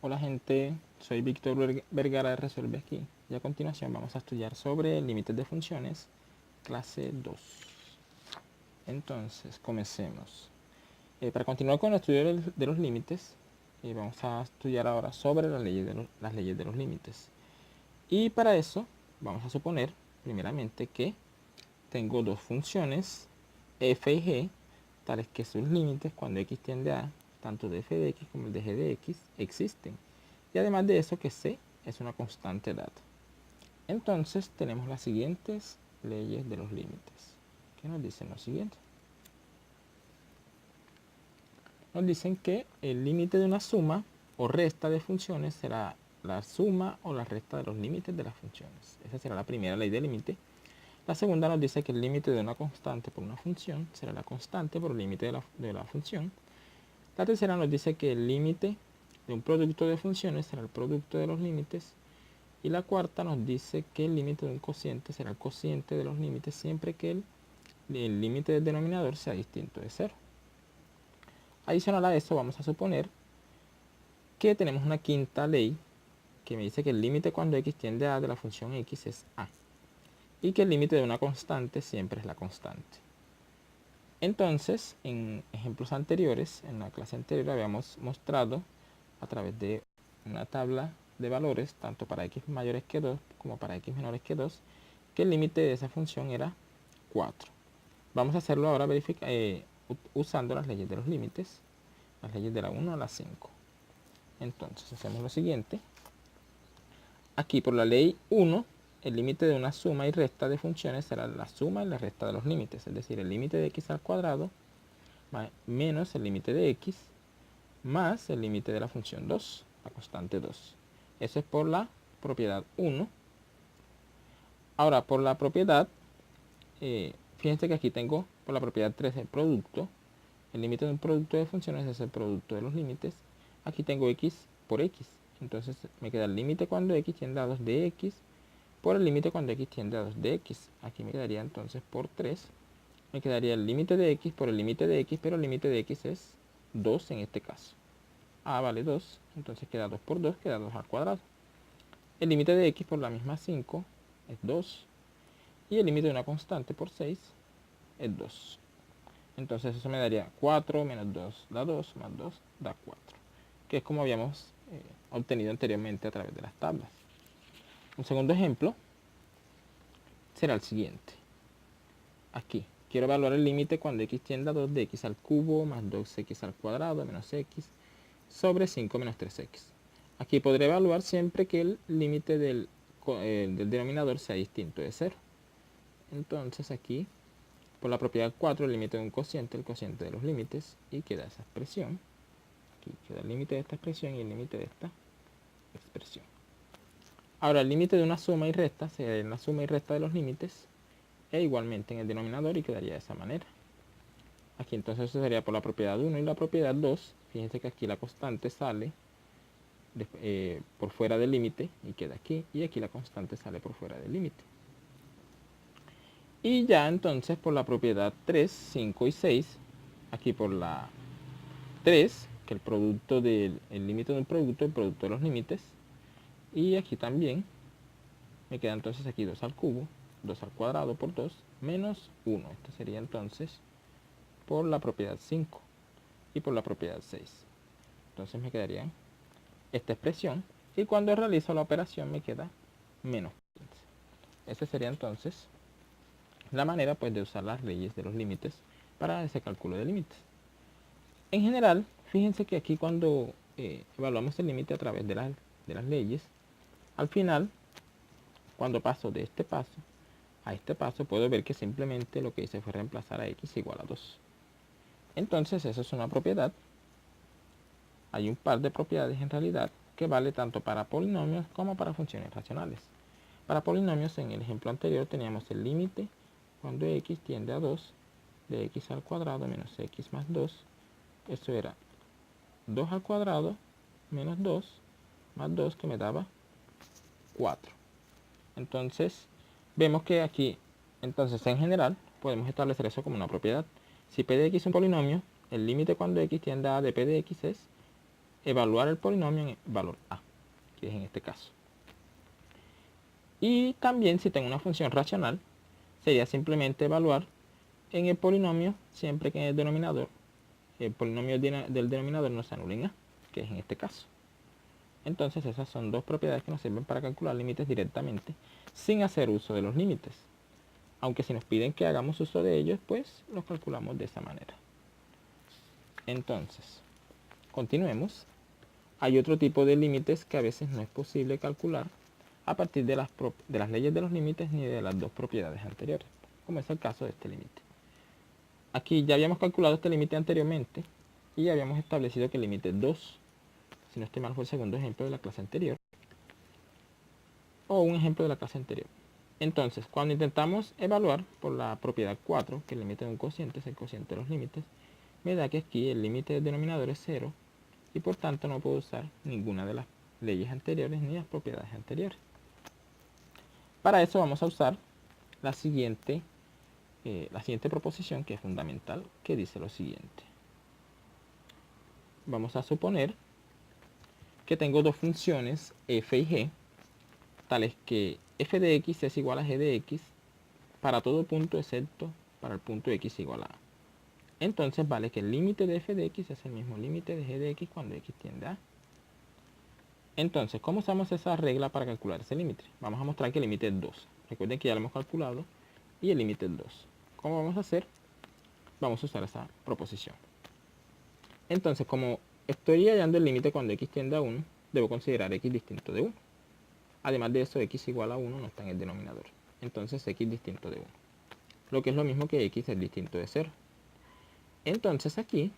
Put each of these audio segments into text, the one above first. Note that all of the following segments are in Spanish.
Hola gente, soy Víctor Vergara de Resuelve Aquí y a continuación vamos a estudiar sobre límites de funciones, clase 2. Entonces, comencemos. Para continuar con el estudio de los límites, vamos a estudiar ahora sobre las leyes de los límites. Y para eso vamos a suponer primeramente que tengo dos funciones f y g, tales que sus límites cuando x tiende a tanto de f de x como el de g de x existen. Y además de eso que c es una constante dada. Entonces tenemos las siguientes leyes de los límites. ¿Qué nos dicen lo siguiente? Nos dicen que el límite de una suma o resta de funciones será la suma o la resta de los límites de las funciones. Esa será la primera ley del límite. La segunda nos dice que el límite de una constante por una función será la constante por el límite de la función. La tercera nos dice que el límite de un producto de funciones será el producto de los límites. Y la cuarta nos dice que el límite de un cociente será el cociente de los límites siempre que el límite del denominador sea distinto de 0. Adicional a eso vamos a suponer que tenemos una quinta ley que me dice que el límite cuando x tiende a de la función x es a. Y que el límite de una constante siempre es la constante. Entonces, en ejemplos anteriores, en la clase anterior habíamos mostrado a través de una tabla de valores, tanto para x mayores que 2 como para x menores que 2, que el límite de esa función era 4. Vamos a hacerlo ahora usando las leyes de los límites, las leyes de la 1 a la 5. Entonces hacemos lo siguiente. Aquí por la ley 1, el límite de una suma y resta de funciones será la suma y la resta de los límites, es decir, el límite de x al cuadrado menos el límite de x más el límite de la función 2, la constante 2. Eso es por la propiedad 1. Ahora, por la propiedad, fíjense que aquí tengo por la propiedad 3 el producto. El límite de un producto de funciones es el producto de los límites. Aquí tengo x por x. Entonces me queda el límite cuando x tiende a 2 de x por el límite cuando x tiende a 2 de x. Aquí me quedaría entonces por 3. Me quedaría el límite de x por el límite de x, pero el límite de x es 2 en este caso. A vale 2, entonces queda 2 por 2, queda 2 al cuadrado. El límite de x por la misma 5 es 2. Y el límite de una constante por 6 es 2. Entonces eso me daría 4 menos 2 da 2, más 2 da 4. Que es como habíamos obtenido anteriormente a través de las tablas. Un segundo ejemplo será el siguiente. Aquí, quiero evaluar el límite cuando x tiende a 2 de x al cubo más 2x al cuadrado menos x sobre 5 menos 3x. Aquí podré evaluar siempre que el límite del denominador sea distinto de 0. Entonces aquí, por la propiedad 4, el límite de un cociente, el cociente de los límites, y queda esa expresión. Aquí queda el límite de esta expresión y el límite de esta expresión. Ahora, el límite de una suma y resta sería la suma y resta de los límites, e igualmente en el denominador, y quedaría de esa manera. Aquí entonces eso sería por la propiedad 1 y la propiedad 2. Fíjense que aquí la constante sale por fuera del límite y queda aquí, y aquí la constante sale por fuera del límite. Y ya entonces por la propiedad 3, 5 y 6, aquí por la 3, que el producto del límite de un producto, el producto de los límites, y aquí también me queda entonces aquí 2 al cubo, 2 al cuadrado por 2, menos 1. Esto sería entonces por la propiedad 5 y por la propiedad 6. Entonces me quedaría esta expresión, y cuando realizo la operación me queda menos 15. Esa sería entonces la manera pues de usar las leyes de los límites para ese cálculo de límites. En general, fíjense que aquí cuando evaluamos el límite a través de las leyes, al final, cuando paso de este paso a este paso, puedo ver que simplemente lo que hice fue reemplazar a x igual a 2. Entonces, eso es una propiedad. Hay un par de propiedades en realidad que vale tanto para polinomios como para funciones racionales. Para polinomios, en el ejemplo anterior teníamos el límite cuando x tiende a 2 de x al cuadrado menos x más 2. Eso era 2 al cuadrado menos 2 más 2, que me daba 4. Entonces, vemos que aquí, entonces en general, podemos establecer eso como una propiedad. Si p de x es un polinomio, el límite cuando x tiende a de p de x es evaluar el polinomio en valor a, que es en este caso. Y también si tengo una función racional, sería simplemente evaluar en el polinomio siempre que en el denominador, el polinomio del denominador no se anule en a, que es en este caso. Entonces esas son dos propiedades que nos sirven para calcular límites directamente sin hacer uso de los límites. Aunque si nos piden que hagamos uso de ellos, pues los calculamos de esa manera. Entonces, continuemos. Hay otro tipo de límites que a veces no es posible calcular a partir de las leyes de los límites ni de las dos propiedades anteriores, como es el caso de este límite. Aquí ya habíamos calculado este límite anteriormente y habíamos establecido que el límite 2, si no estoy mal, fue el segundo ejemplo de la clase anterior, o un ejemplo de la clase anterior. Entonces, cuando intentamos evaluar por la propiedad 4, que el límite de un cociente es el cociente de los límites, me da que aquí el límite del denominador es 0 y por tanto no puedo usar ninguna de las leyes anteriores ni las propiedades anteriores. Para eso vamos a usar la siguiente proposición, que es fundamental, que dice lo siguiente. Vamos a suponer que tengo dos funciones f y g, tales que f de x es igual a g de x para todo punto excepto para el punto x igual a a. Entonces vale que el límite de f de x es el mismo límite de g de x cuando x tiende a a. Entonces, ¿cómo usamos esa regla para calcular ese límite? Vamos a mostrar que el límite es 2. Recuerden que ya lo hemos calculado y el límite es 2. ¿Cómo vamos a hacer? Vamos a usar esa proposición. Entonces, como estoy hallando el límite cuando x tiende a 1, debo considerar x distinto de 1. Además de eso, x igual a 1 no está en el denominador. Entonces, x distinto de 1. Lo que es lo mismo que x es distinto de 0. Entonces, aquí,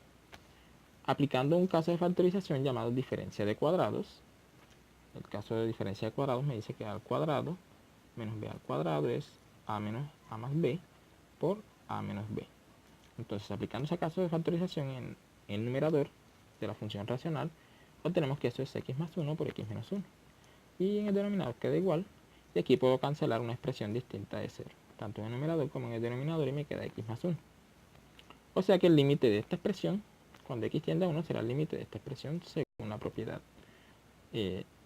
aplicando un caso de factorización llamado diferencia de cuadrados, el caso de diferencia de cuadrados me dice que a al cuadrado menos b al cuadrado es a menos a más b por a menos b. Entonces, aplicando ese caso de factorización en el numerador de la función racional, obtenemos que eso es x más 1 por x menos 1. Y en el denominador queda igual, y aquí puedo cancelar una expresión distinta de 0, tanto en el numerador como en el denominador, y me queda x más 1. O sea que el límite de esta expresión, cuando x tiende a 1, será el límite de esta expresión según la propiedad,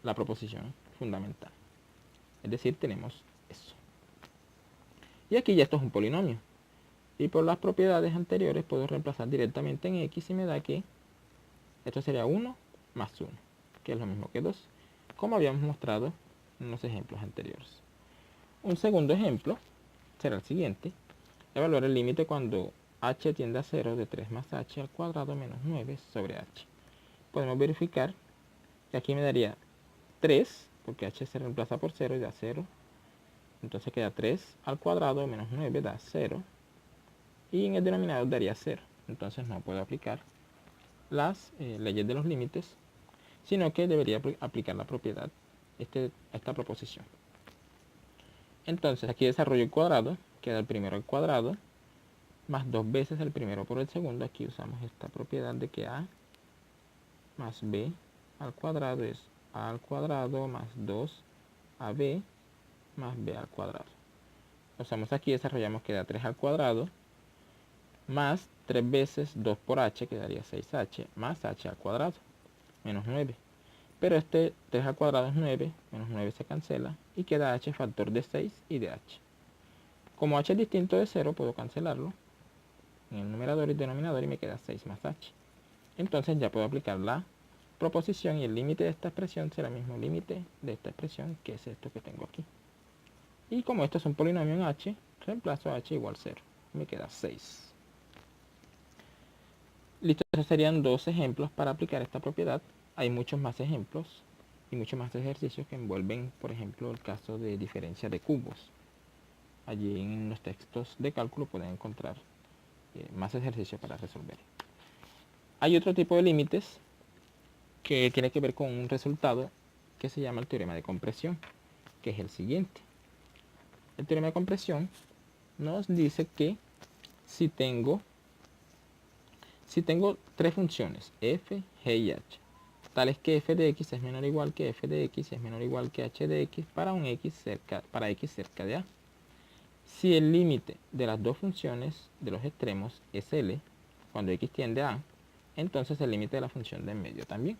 la proposición fundamental. Es decir, tenemos eso. Y aquí ya esto es un polinomio. Y por las propiedades anteriores puedo reemplazar directamente en x y me da que esto sería 1 más 1, que es lo mismo que 2, como habíamos mostrado en los ejemplos anteriores. Un segundo ejemplo será el siguiente. Evaluar el límite cuando h tiende a 0 de 3 más h al cuadrado menos 9 sobre h. Podemos verificar que aquí me daría 3, porque h se reemplaza por 0 y da 0. Entonces queda 3 al cuadrado menos 9 da 0. Y en el denominador daría 0. Entonces no puedo aplicar las leyes de los límites, sino que debería aplicar la propiedad, esta proposición. Entonces aquí desarrollo el cuadrado, queda el primero al cuadrado, más 2 veces el primero por el segundo. Aquí usamos esta propiedad de que a más b al cuadrado es a al cuadrado más 2ab más b al cuadrado. Usamos aquí, desarrollamos, queda 3 al cuadrado, más 3 veces 2 por h, quedaría 6h, más h al cuadrado, menos 9. Pero este 3 al cuadrado es 9, menos 9 se cancela, y queda h factor de 6 y de h. Como h es distinto de 0, puedo cancelarlo en el numerador y denominador y me queda 6 más h. Entonces ya puedo aplicar la proposición y el límite de esta expresión será el mismo límite de esta expresión, que es esto que tengo aquí. Y como esto es un polinomio en h, reemplazo h igual 0. Me queda 6. Listo, esos serían dos ejemplos para aplicar esta propiedad. Hay muchos más ejemplos y muchos más ejercicios que envuelven, por ejemplo, el caso de diferencia de cubos. Allí en los textos de cálculo pueden encontrar más ejercicios para resolver. Hay otro tipo de límites que tiene que ver con un resultado que se llama el teorema de compresión, que es el siguiente. El teorema de compresión nos dice que si tengo tres funciones, f, g y h, tales que f de x es menor o igual que f de x es menor o igual que h de x para x cerca de a. Si el límite de las dos funciones de los extremos es L, cuando x tiende a A, entonces el límite de la función de en medio también.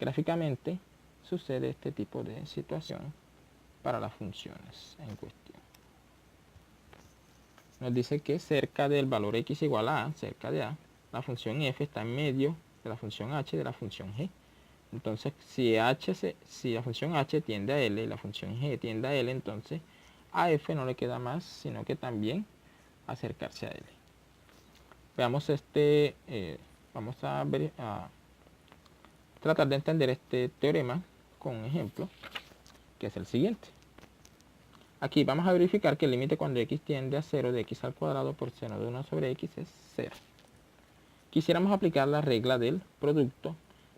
gráficamente sucede este tipo de situación para las funciones en cuestión. Nos dice que cerca del valor x igual a a, cerca de a, la función f está en medio de la función h y de la función g. Entonces, si la función h tiende a l y la función g tiende a l, entonces a f no le queda más sino que también acercarse a l. Veamos vamos a tratar de entender este teorema con un ejemplo, que es el siguiente. Aquí vamos a verificar que el límite cuando x tiende a 0 de x al cuadrado por seno de 1 sobre x es 0. Quisiéramos aplicar la regla del producto,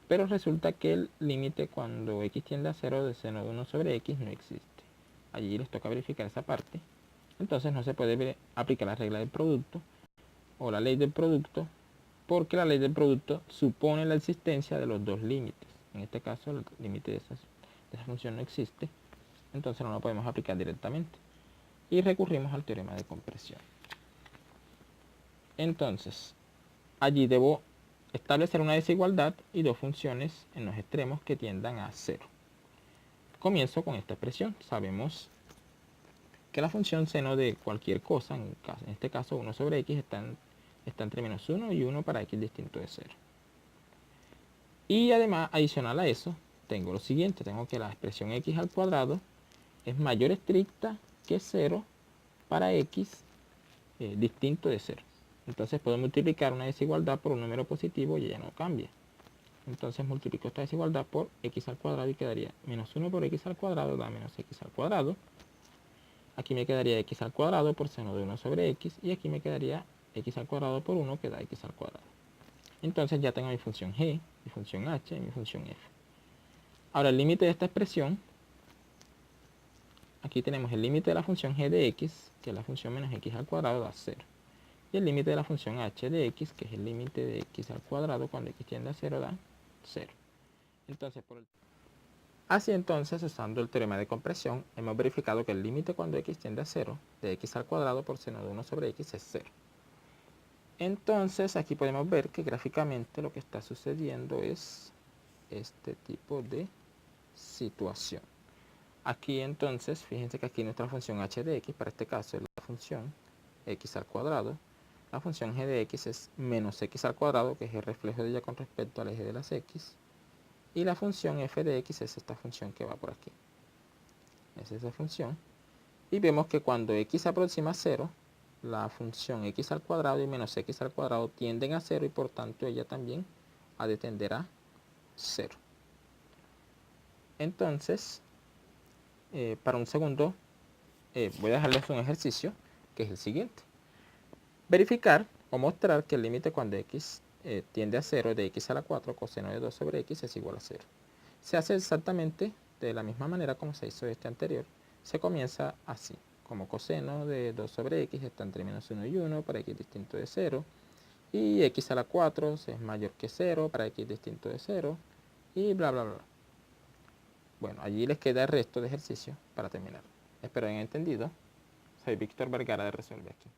pero resulta que el límite cuando x tiende a 0 de seno de 1 sobre x no existe. Allí les toca verificar esa parte. Entonces no se puede aplicar la regla del producto o la ley del producto, porque la ley del producto supone la existencia de los dos límites. En este caso el límite de esa función no existe, entonces no lo podemos aplicar directamente. Y recurrimos al teorema de compresión. Entonces, allí debo establecer una desigualdad y dos funciones en los extremos que tiendan a 0. Comienzo con esta expresión. Sabemos que la función seno de cualquier cosa, en este caso 1 sobre x, está entre menos 1 y 1 para x distinto de 0. Y además, adicional a eso, tengo lo siguiente. Tengo que la expresión x al cuadrado es mayor estricta que 0 para x distinto de 0. Entonces puedo multiplicar una desigualdad por un número positivo y ella no cambia. Entonces multiplico esta desigualdad por x al cuadrado y quedaría menos 1 por x al cuadrado da menos x al cuadrado. Aquí me quedaría x al cuadrado por seno de 1 sobre x y aquí me quedaría x al cuadrado por 1 que da x al cuadrado. Entonces ya tengo mi función g, mi función h y mi función f. Ahora el límite de esta expresión, aquí tenemos el límite de la función g de x, que es la función menos x al cuadrado, da 0. Y el límite de la función h de x, que es el límite de x al cuadrado cuando x tiende a 0, da 0. Así entonces, usando el teorema de compresión, hemos verificado que el límite cuando x tiende a 0 de x al cuadrado por seno de 1 sobre x es 0. Entonces aquí podemos ver que gráficamente lo que está sucediendo es este tipo de situación. Aquí entonces, fíjense que aquí nuestra función h de x, para este caso es la función x al cuadrado. La función g de x es menos x al cuadrado, que es el reflejo de ella con respecto al eje de las x. Y la función f de x es esta función que va por aquí. Es esa función. Y vemos que cuando x se aproxima a 0, la función x al cuadrado y menos x al cuadrado tienden a 0 y por tanto ella también ha de tender a 0. Entonces, para un segundo, voy a dejarles un ejercicio que es el siguiente. Verificar o mostrar que el límite cuando x tiende a 0 de x a la 4 coseno de 2 sobre x es igual a 0. Se hace exactamente de la misma manera como se hizo este anterior. Se comienza así, como coseno de 2 sobre x está entre menos 1 y 1 para x distinto de 0. Y x a la 4 es mayor que 0 para x distinto de 0. Y bla, bla, bla. Bueno, allí les queda el resto de ejercicio para terminar. Espero hayan entendido. Soy Víctor Vergara de Resuelve Aquí.